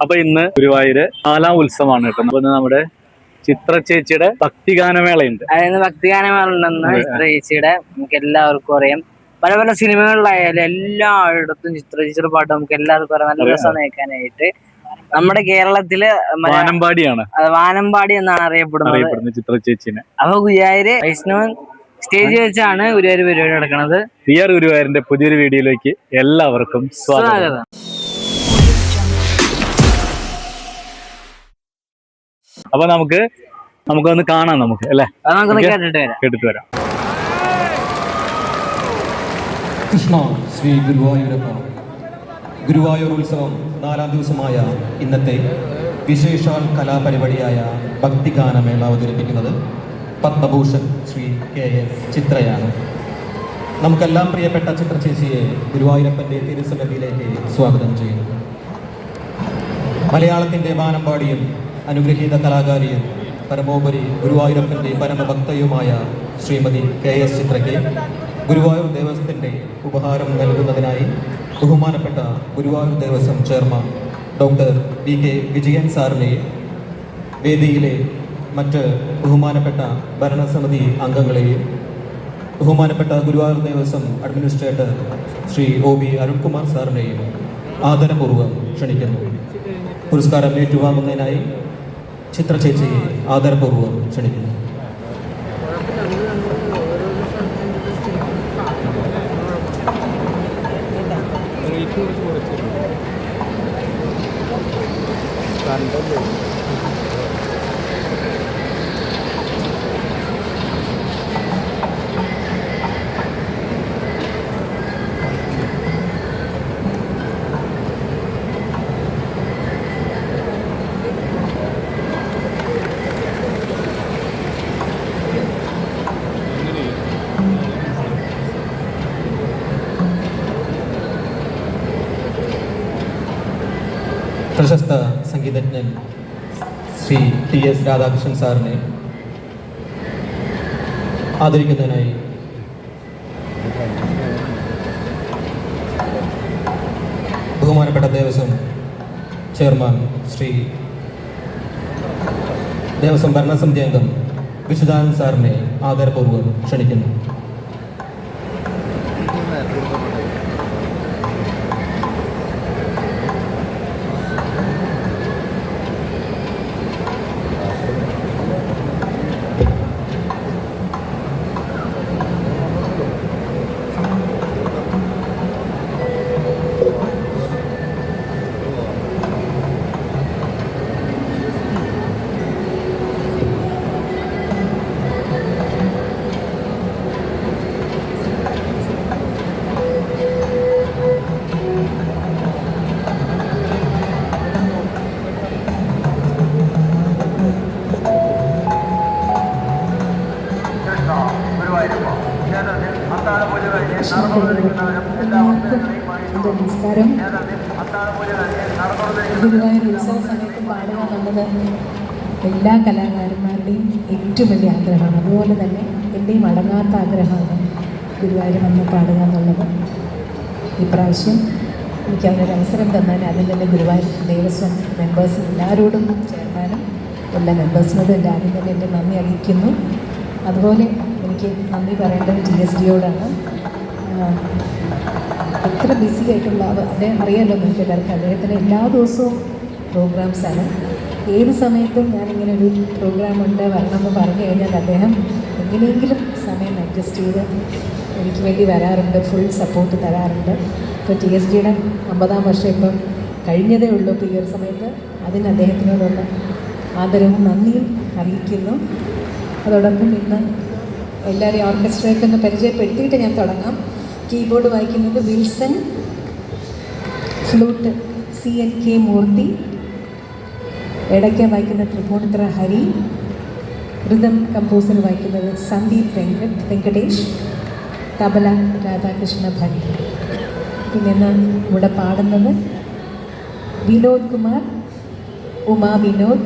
അപ്പൊ ഇന്ന് ഗുരുവായൂര് 4ാം ഉത്സവമാണ് കേട്ടോ. അപ്പൊ നമ്മുടെ ചിത്ര ചേച്ചിയുടെ ഭക്തിഗാനമേളയുണ്ട്. അതായത് ഭക്തിഗാനമേള ഉണ്ടെന്ന് ചിത്ര ചേച്ചിയുടെ നമുക്ക് എല്ലാവർക്കും അറിയാം. പല പല സിനിമകളിലായാലും എല്ലായിടത്തും ചിത്ര ചേച്ചിയുടെ പാട്ട് നമുക്ക് എല്ലാവർക്കും അറിയാം. നല്ല രസം കേൾക്കാനായിട്ട്. നമ്മുടെ കേരളത്തില് വാനമ്പാടിയാണ്, വാനമ്പാടി എന്നാണ് അറിയപ്പെടുന്നത് ചിത്ര ചേച്ചിനെ. അപ്പൊ ഗുരുവായൂര് വൈഷ്ണവൻ സ്റ്റേജ് വെച്ചാണ് ഗുരുവായൂർ പരിപാടി നടക്കുന്നത്. ഗുരുവായൂരിന്റെ പുതിയൊരു വീഡിയോയിലേക്ക് എല്ലാവർക്കും സ്വാഗതം. അപ്പൊ നമുക്കൊന്ന് കാണാം, നമുക്ക് അല്ലേ? കേട്ടിട്ട് വരാം. കൃഷ്ണ ശ്രീ ഗുരുവായൂരപ്പ. ഗുരുവായൂർ ഉത്സവം 4ാം ദിവസമായ ഇന്നത്തെ വിശേഷാൽ കലാപരിപാടിയായ ഭക്തിഗാനമേള അവതരിപ്പിക്കുന്നത് പത്മഭൂഷൺ ശ്രീ KS ചിത്രയാണ്. നമുക്കെല്ലാം പ്രിയപ്പെട്ട ചിത്ര ചേച്ചിയെ ഗുരുവായൂരപ്പൻ്റെ തിരുസന്നിധിയിലേക്ക് സ്വാഗതം ചെയ്യുന്നു. മലയാളത്തിൻ്റെ വാനമ്പാടിയും അനുഗ്രഹീത കലാകാരിയും പരമോപരി ഗുരുവായൂരപ്പൻ്റെ പരമഭക്തയുമായ ശ്രീമതി KS ചിത്രയ്ക്ക് ഗുരുവായൂർ ദേവസ്വത്തിൻ്റെ ഉപഹാരം നൽകുന്നതിനായി ബഹുമാനപ്പെട്ട Guruvayur Devaswom chairman doctor VK Vijayan സാറിനെയും വേദിയിലെ മറ്റ് ബഹുമാനപ്പെട്ട ഭരണസമിതി അംഗങ്ങളെയും ബഹുമാനപ്പെട്ട ഗുരുവായൂർ ദേവസ്വം അഡ്മിനിസ്ട്രേറ്റർ ശ്രീ OB അരുൺകുമാർ സാറിനെയും ആദരപൂർവ്വം ക്ഷണിക്കുന്നു. പുരസ്കാരം ഏറ്റുവാങ്ങുന്നതിനായി ചിത്ര ചേച്ചിയെ ആദരപൂർവ്വം ക്ഷണിക്കുന്നു. പ്രശസ്ത സംഗീതജ്ഞൻ ശ്രീ TS രാധാകൃഷ്ണൻ സാറിനെ ആദരിക്കുന്നതിനായി ബഹുമാനപ്പെട്ട ദേവസ്വം ചെയർമാൻ ശ്രീ ദേവസ്വം ഭരണസമിതി അംഗം വിശുദ്ധാനന്ദ് സാറിനെ ആദരപൂർവ്വം ക്ഷണിക്കുന്നു. നമസ്കാരം. ഗുരുവായൂർ ഉത്സവ സമയത്ത് പാടുക എന്നുള്ളത് എല്ലാ കലാകാരന്മാരുടെയും ഏറ്റവും വലിയ ആഗ്രഹമാണ്. അതുപോലെ തന്നെ എൻ്റെയും അടങ്ങാത്ത ആഗ്രഹമാണ് ഗുരുവായൂർ വന്ന് പാടുക എന്നുള്ളത്. ഇപ്രാവശ്യം എനിക്ക് അതിനൊരു അവസരം തന്നാൽ അതിൽ തന്നെ ഗുരുവായൂർ ദേവസ്വം മെമ്പേഴ്സ് എല്ലാവരോടും ചെയർമാനും എല്ലാ മെമ്പേഴ്സിനോടും എൻ്റെ ആദ്യം തന്നെ എൻ്റെ നന്ദി അറിയിക്കുന്നു. അതുപോലെ എനിക്ക് നന്ദി പറയേണ്ടത് TSDയോടാണ്. എത്ര ബിസി ആയിട്ടുള്ള അദ്ദേഹം അറിയാമല്ലോ, നിങ്ങൾക്ക് എല്ലാവർക്കും. അദ്ദേഹത്തിന് എല്ലാ ദിവസവും പ്രോഗ്രാംസാണ്. ഏത് സമയത്തും ഞാനിങ്ങനെ ഒരു പ്രോഗ്രാമുണ്ട് വരണമെന്ന് പറഞ്ഞു കഴിഞ്ഞാൽ അദ്ദേഹം എങ്ങനെയെങ്കിലും സമയം അഡ്ജസ്റ്റ് ചെയ്ത് എനിക്ക് വേണ്ടി വരാറുണ്ട്, ഫുൾ സപ്പോർട്ട് തരാറുണ്ട്. ഇപ്പോൾ TSDയുടെ 50ാം വർഷം ഇപ്പം കഴിഞ്ഞതേ ഉള്ളൂ. ഇപ്പോൾ ഈ ഒരു സമയത്ത് അതിന് അദ്ദേഹത്തിനോടുള്ള ആദരവും നന്ദിയും അറിയിക്കുന്നു. അതോടൊപ്പം ഇന്ന് എല്ലാവരെയും ഓർക്കസ്ട്രയൊക്കെ ഒന്ന് പരിചയപ്പെടുത്തിയിട്ട് ഞാൻ തുടങ്ങാം. കീബോർഡ് വായിക്കുന്നത് വിൽസൺ, ഫ്ലൂട്ട് CNK മൂർത്തി, ഇടയ്ക്ക വായിക്കുന്നത് തൃപ്പൂണിത്തുറ ഹരി, റിതം കമ്പോസർ വായിക്കുന്നത് സന്ദീപ് വെങ്കടേഷ്, തബല രാധാകൃഷ്ണ ഭട്ട്. പിന്നെ ഇവിടെ പാടുന്നത് വിനോദ് കുമാർ, ഉമാ വിനോദ്,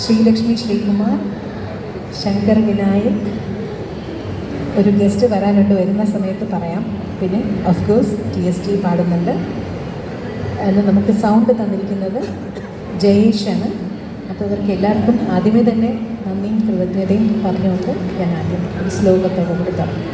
ശ്രീലക്ഷ്മി ശ്രീകുമാർ, ശങ്കർ വിനായക്. ഒരു ഗസ്റ്റ് വരാനുണ്ട്, വരുന്ന സമയത്ത് പറയാം. പിന്നെ ഓഫ് കോഴ്സ് TSD പാടുന്നുണ്ട്. അതിന് നമുക്ക് സൗണ്ട് തന്നിരിക്കുന്നത് ജയേഷാണ്. അപ്പോൾ അവർക്ക് എല്ലാവർക്കും ആദ്യമേ തന്നെ നന്ദിയും കൃതജ്ഞതയും പറഞ്ഞുകൊണ്ട് ഞാൻ ആദ്യം ഒരു ശ്ലോകത്തോടെ കൂടി തുടങ്ങി.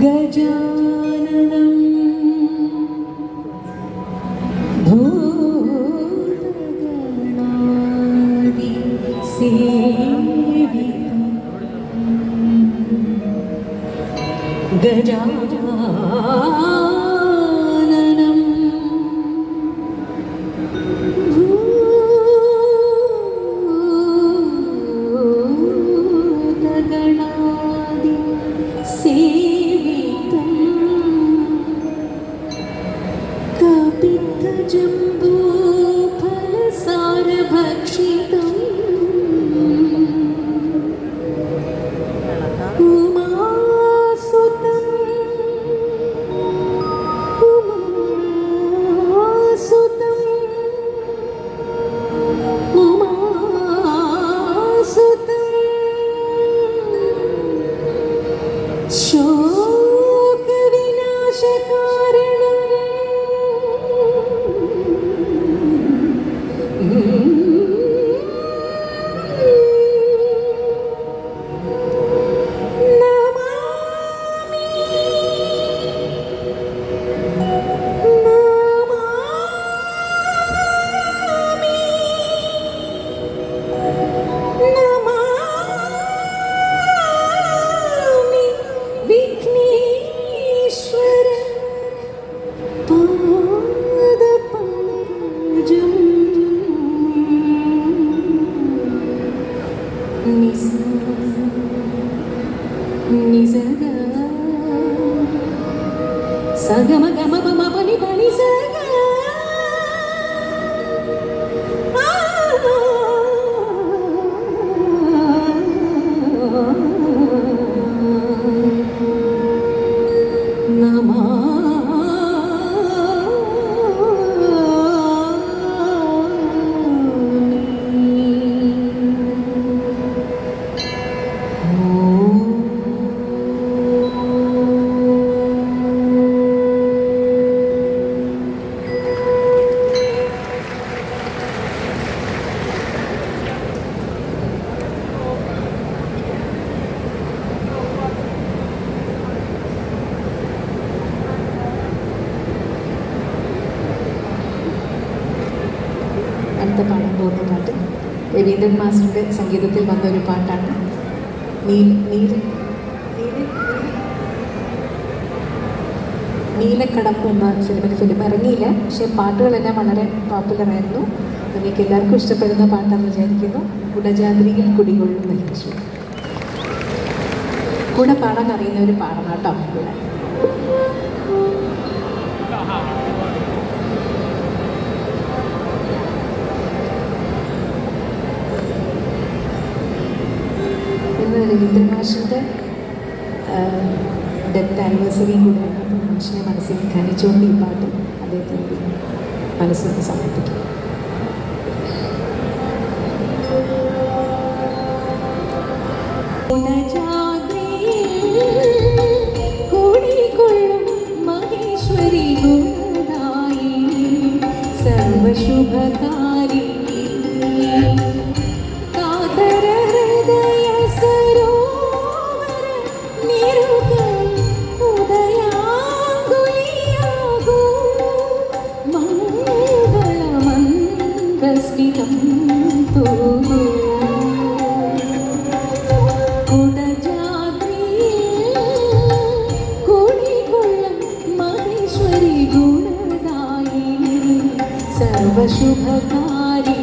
ഗജാനനം ഭൂതഗണാദി സേവിതം ഗജാനനം ഭൂതഗണാദി സേവിതം കപിത്തജംബൂഫലസാരഭക്ഷിതം ഉമാസുതം ഉമാസുതം ഉമാസുതം ശോകവിനാശകാരണം വിഘ്നേശ്വര പാദപങ്കജം നിസഗ സഗമ ഗമ പമ പനി പനി സഗ അടുത്ത പാടാൻ പോകുന്ന പാട്ട് രവീന്ദ്രൻ മാസ്റ്ററുടെ സംഗീതത്തിൽ വന്നൊരു പാട്ടാണ്. നീലക്കടമ്പ് എന്ന ഫിലിം ഇറങ്ങിയില്ല, പക്ഷേ പാട്ടുകളെല്ലാം വളരെ പോപ്പുലറായിരുന്നു. നിങ്ങൾക്ക് എല്ലാവർക്കും ഇഷ്ടപ്പെടുന്ന പാട്ടാണെന്ന് വിചാരിക്കുന്നു. കുടജാദ്രിയിൽ കുടികൊള്ളുന്ന യേശു. കൂടെ പാടാൻ അറിയുന്നവർ പാടണം കേട്ടോ. കൂടെ ഇന്ന് രവീന്ദ്രൻ മാഷിൻ്റെ ഡെത്ത് ആനിവേഴ്സറിയും കൂടെയാണ്. അപ്പോൾ മനുഷ്യനെ മനസ്സിൽ ഖനിച്ചുകൊണ്ട് ഈ പാട്ട് അദ്ദേഹത്തിൻ്റെ മനസ്സിൽ സമർപ്പിക്കും. മഹേശ്വരി ഗുണദായി സർവശുഭകാരി കാതര ഹൃദയ സരോവര നിരുക ഉദയാങ്കുലിയാകൂ മംഗളമംഗസ്മിതം തൂകൂ സർവശുഭകാരി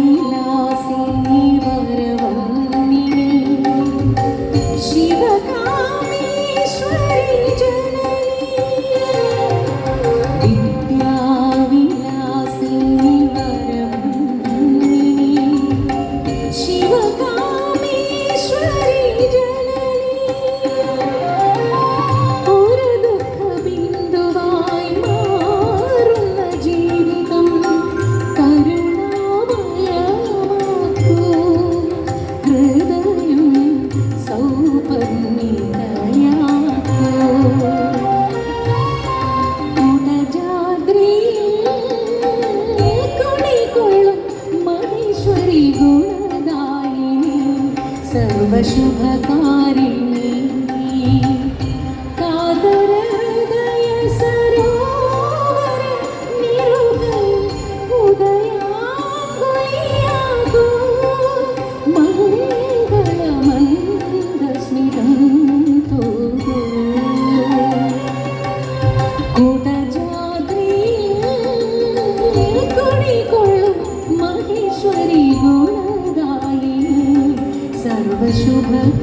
വിദ്യാവിലാസിനി വരവന്നിനി ശിവകാമേശ്വരി ജനനി വിദ്യാവിലാസിനി വരവന്നിനി ശിവകാമേശ്വരി ജനനി ഒരു ദുഃഖബിന്ദുവായി മാറുന്ന ജീവിതം കരുണാമയമാക്കൂ ഹൃദയം സൗപർണികയാക്കൂ കുടജാദ്രിയിൽ കുടികൊള്ളും മഹേശ്വരി ഗുണദായിനി സർവശുഭകാരിണി കാതര ഹൃദയ സരോവര നിരുപം ഉദയാകുലിയാകൂ മംഗളമന്ദസ്മിതം തൂകൂ കുടജാദ്രിയിൽ കുടികൊള്ളും മഹേശ്വരി ഗുണദായിനി സർവശുഭകാരിണി.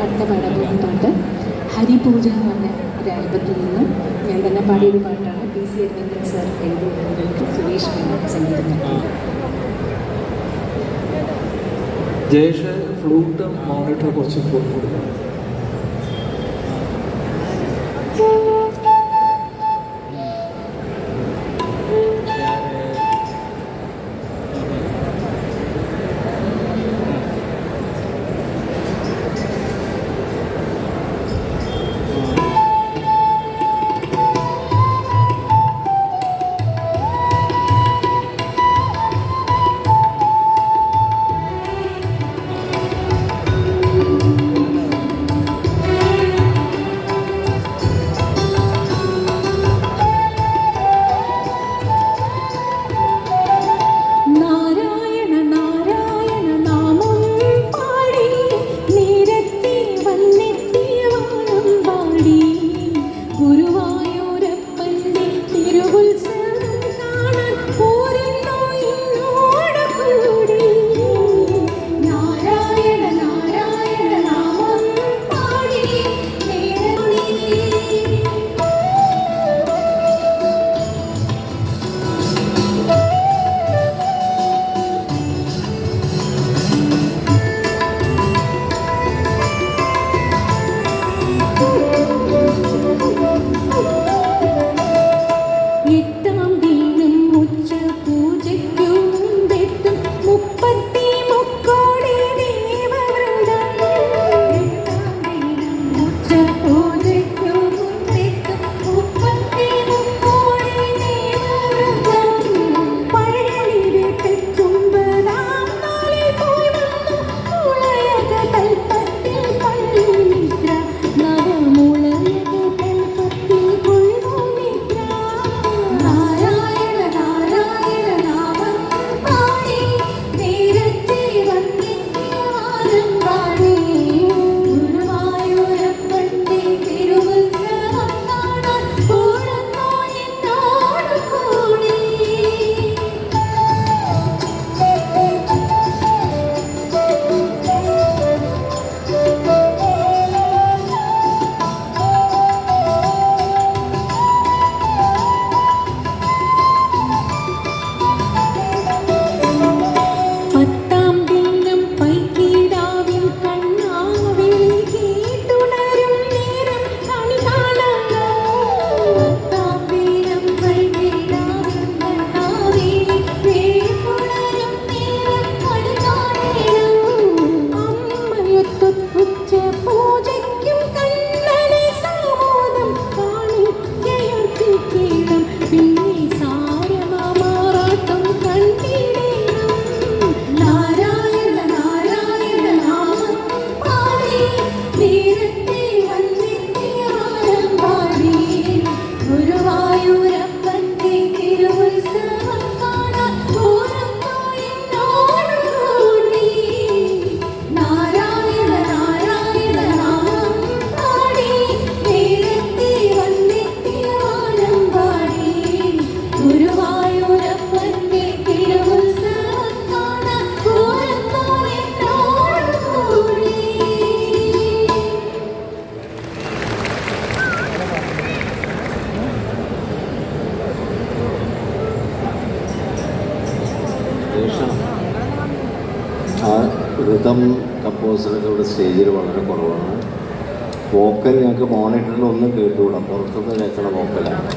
അടുത്ത പാടാൻ പോകുന്ന പാട്ട് ഹരിപൂജ എന്ന് പറഞ്ഞ ഒരു ആൽബത്തിൽ നിന്ന് ഞാൻ തന്നെ പാടിയൊരു പാട്ടാണ്. PC അരവിന്ദൻ സാർ എഴുതിയതിലേക്ക് സുരേഷ് കുമാർ സംഗീതം നൽകി. ജയേഷ് ഫ്ലൂട്ടും മോണിറ്റർ കുറച്ച് കൊടുക്കണം. നാരായണ നാരായണ നാമം പാടി നിരത്തി വന്നെത്തിയ വാനം പാടി ഗുരുവായൂരപ്പന്റെ തിരുവുത്സവം കാണാൻ പോരുന്നു എന്നോട് കൂടി. നാരായണ നാരായണ നാമം പാടി നിരത്തി എട്ടാം ശബ്ദം കമ്പോസറൊക്കെ ഇവിടെ സ്റ്റേജിൽ വളരെ കുറവാണ്. വോക്കൽ ഞങ്ങൾക്ക് മോണിറ്ററിൽ ഒന്നും കേട്ടുകൂടാ, പുറത്തുനിന്ന് കേൾക്കണ വോക്കലാണ്.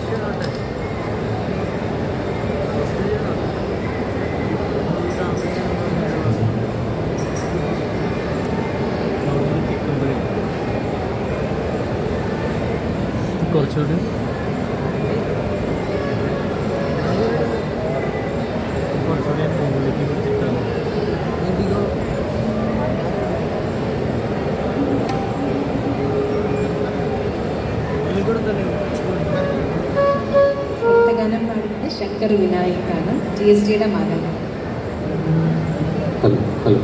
കുറച്ചുകൂടി ഗാനം പാടുന്നത് ശങ്കർ വിനായക്കാണ്, GSTയുടെ മകൻ. ഹലോ ഹലോ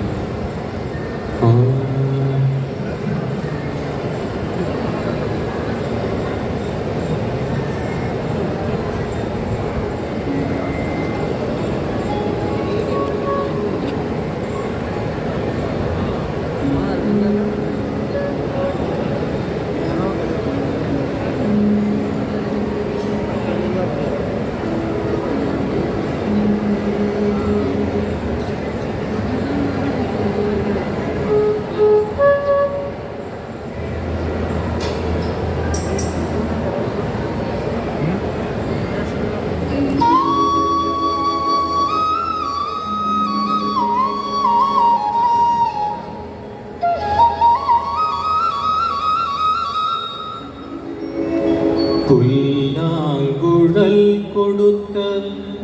പുല്ലാങ്കുഴൽ കൊടുത്ത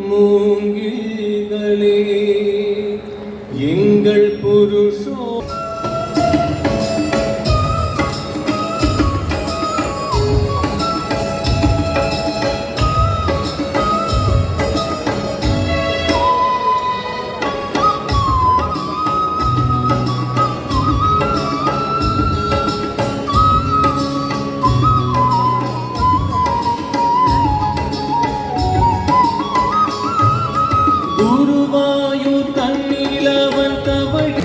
മൂങ്കികളെ എങ്കൾ പുരുഷോ ഗുരുവായൂർ തന്നിലവൻ തവഴി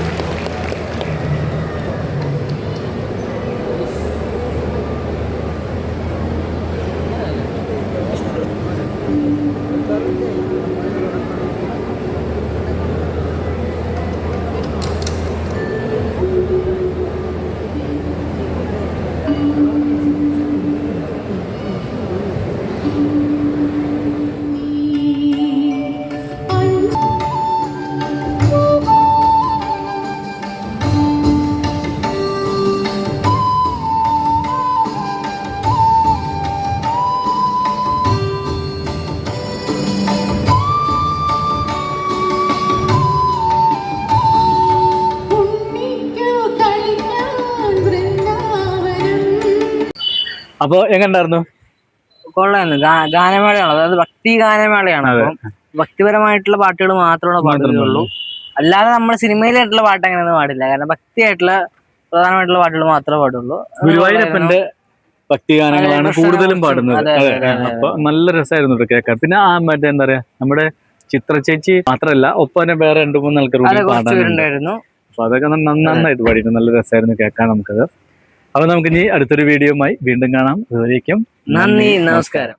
അപ്പൊ എങ്ങനെയുണ്ടായിരുന്നു? കൊള്ളായിരുന്നു. ഗാനമേളയാണ്, അതായത് ഭക്തി ഗാനമേളയാണ്. അപ്പം ഭക്തിപരമായിട്ടുള്ള പാട്ടുകൾ മാത്രമേ പാടുകയുള്ളൂ. അല്ലാതെ നമ്മുടെ സിനിമയിലായിട്ടുള്ള പാട്ട് അങ്ങനെയൊന്നും പാടില്ല. കാരണം ഭക്തിയായിട്ടുള്ള പ്രധാനമായിട്ടുള്ള പാട്ടുകൾ മാത്രമേ പാടുള്ളൂ. ഗുരുവായൂരപ്പന്റെ ഭക്തി ഗാനങ്ങളാണ് കൂടുതലും പാടുന്നത്. അപ്പൊ നല്ല രസമായിരുന്നു കേൾക്കാൻ. പിന്നെ ആ മറ്റേ എന്താ പറയാ, നമ്മുടെ ചിത്ര ചേച്ചി മാത്രല്ല, ഒപ്പം വേറെ 2-3 ആൾക്കാർ പാടാനുണ്ടായിരുന്നു. അപ്പൊ അതൊക്കെ നന്നായിട്ട് പാടിയിരുന്നു. നല്ല രസമായിരുന്നു കേൾക്കാൻ നമുക്കത്. അപ്പൊ നമുക്ക് ഇനി അടുത്തൊരു വീഡിയോയുമായി വീണ്ടും കാണാം. അതുവരേക്കും നന്ദി, നമസ്കാരം.